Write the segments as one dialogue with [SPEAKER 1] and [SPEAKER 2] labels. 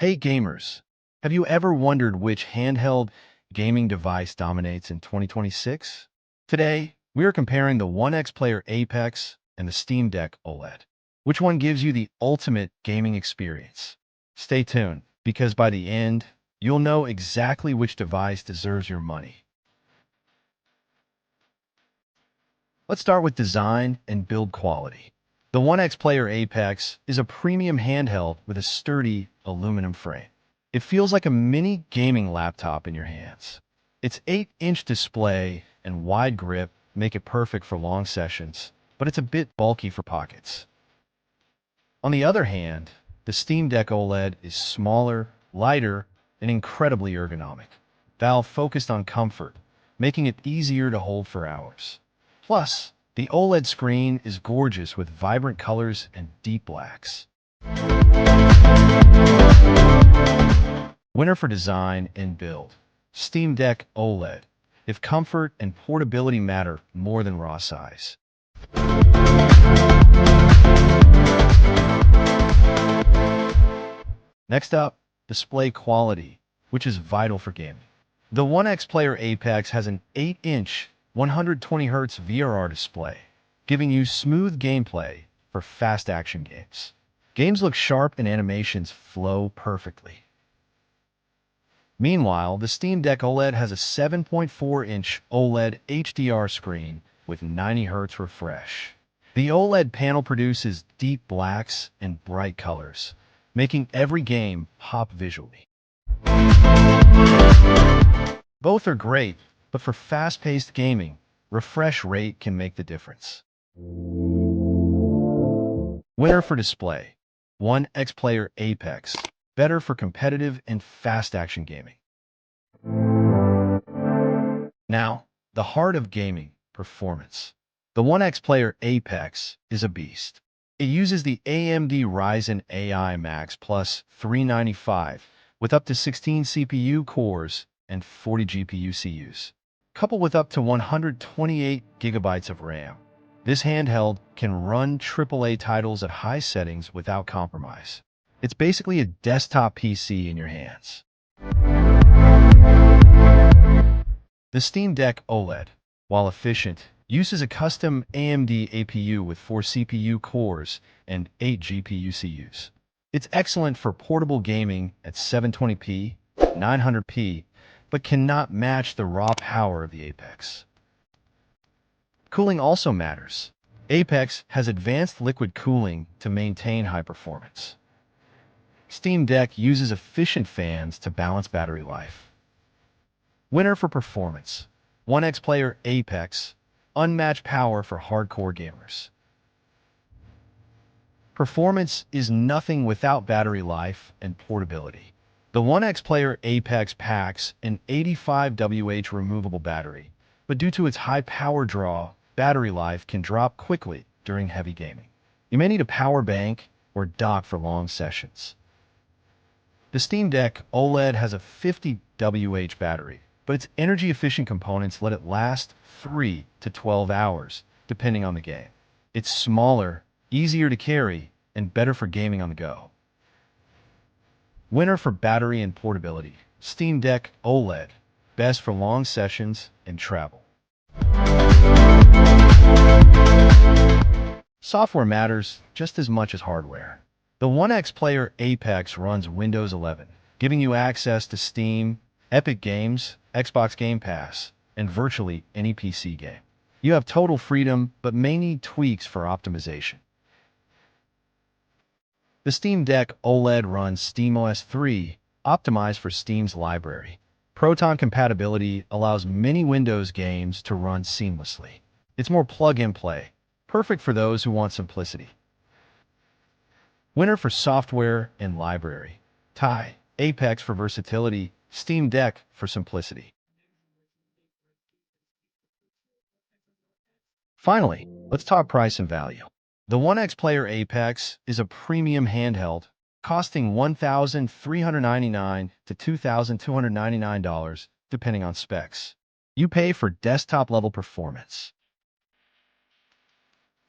[SPEAKER 1] Hey gamers, have you ever wondered which handheld gaming device dominates in 2026? Today, we are comparing the OneXPlayer APEX and the Steam Deck OLED. Which one gives you the ultimate gaming experience? Stay tuned, because by the end, you'll know exactly which device deserves your money. Let's start with design and build quality. The OneXPlayer APEX is a premium handheld with a sturdy aluminum frame. It feels like a mini gaming laptop in your hands. Its 8-inch display and wide grip make it perfect for long sessions, but it's a bit bulky for pockets. On the other hand, the Steam Deck OLED is smaller, lighter, and incredibly ergonomic. Valve focused on comfort, making it easier to hold for hours. Plus, the OLED screen is gorgeous with vibrant colors and deep blacks. Winner for design and build. Steam Deck OLED. If comfort and portability matter more than raw size. Next up, display quality, which is vital for gaming. The OneXPlayer APEX has an 8-inch 120Hz VRR display, giving you smooth gameplay for fast action games. Games look sharp and animations flow perfectly. Meanwhile, the Steam Deck OLED has a 7.4-inch OLED HDR screen with 90Hz refresh. The OLED panel produces deep blacks and bright colors, making every game pop visually. Both are great, but for fast-paced gaming, refresh rate can make the difference. Winner for display. OneXPlayer APEX. Better for competitive and fast-action gaming. Now, the heart of gaming, performance. The OneXPlayer APEX is a beast. It uses the AMD Ryzen AI Max Plus 395 with up to 16 CPU cores and 40 GPU CUs, coupled with up to 128 gigabytes of RAM. This handheld can run AAA titles at high settings without compromise. It's basically a desktop PC in your hands. The Steam Deck OLED, while efficient, uses a custom AMD APU with 4 CPU cores and 8 GPU CUs. It's excellent for portable gaming at 720p, 900p, but cannot match the raw power of the APEX. Cooling also matters. APEX has advanced liquid cooling to maintain high performance. Steam Deck uses efficient fans to balance battery life. Winner for performance. OneXPlayer APEX. Unmatched power for hardcore gamers. Performance is nothing without battery life and portability. The OneXPlayer APEX packs an 85 Wh removable battery, but due to its high power draw, battery life can drop quickly during heavy gaming. You may need a power bank or dock for long sessions. The Steam Deck OLED has a 50 Wh battery, but its energy-efficient components let it last 3 to 12 hours, depending on the game. It's smaller, easier to carry, and better for gaming on the go. Winner for battery and portability. Steam Deck OLED. Best for long sessions and travel. Software matters just as much as hardware. The OneXPlayer APEX runs Windows 11, giving you access to Steam, Epic Games, Xbox Game Pass, and virtually any PC game. You have total freedom, but may need tweaks for optimization. The Steam Deck OLED runs SteamOS 3, optimized for Steam's library. Proton compatibility allows many Windows games to run seamlessly. It's more plug-and-play, perfect for those who want simplicity. Winner for software and library. Tie. APEX for versatility, Steam Deck for simplicity. Finally, let's talk price and value. The OneXPlayer APEX is a premium handheld, costing $1,399 to $2,299, depending on specs. You pay for desktop-level performance.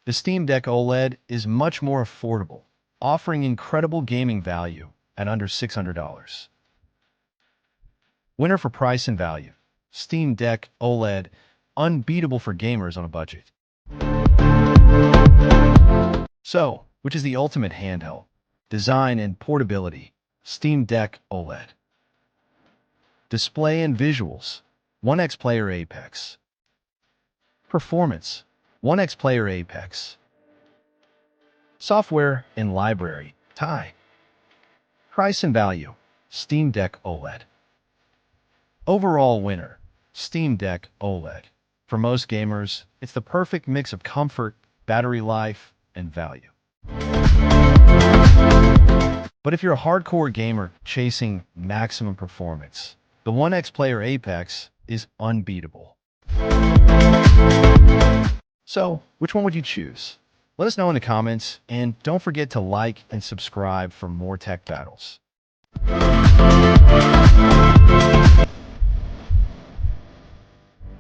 [SPEAKER 1] The Steam Deck OLED is much more affordable, offering incredible gaming value at under $600. Winner for price and value. Steam Deck OLED, unbeatable for gamers on a budget. So, which is the ultimate handheld? Design and portability. Steam Deck OLED. Display and visuals. OneXPlayer APEX. Performance. OneXPlayer APEX. Software and library. TIE. Price and value. Steam Deck OLED. Overall winner. Steam Deck OLED. For most gamers, it's the perfect mix of comfort, battery life, and value. But if you're a hardcore gamer chasing maximum performance, the OneXPlayer APEX is unbeatable. So, which one would you choose? Let us know in the comments, and don't forget to like and subscribe for more tech battles.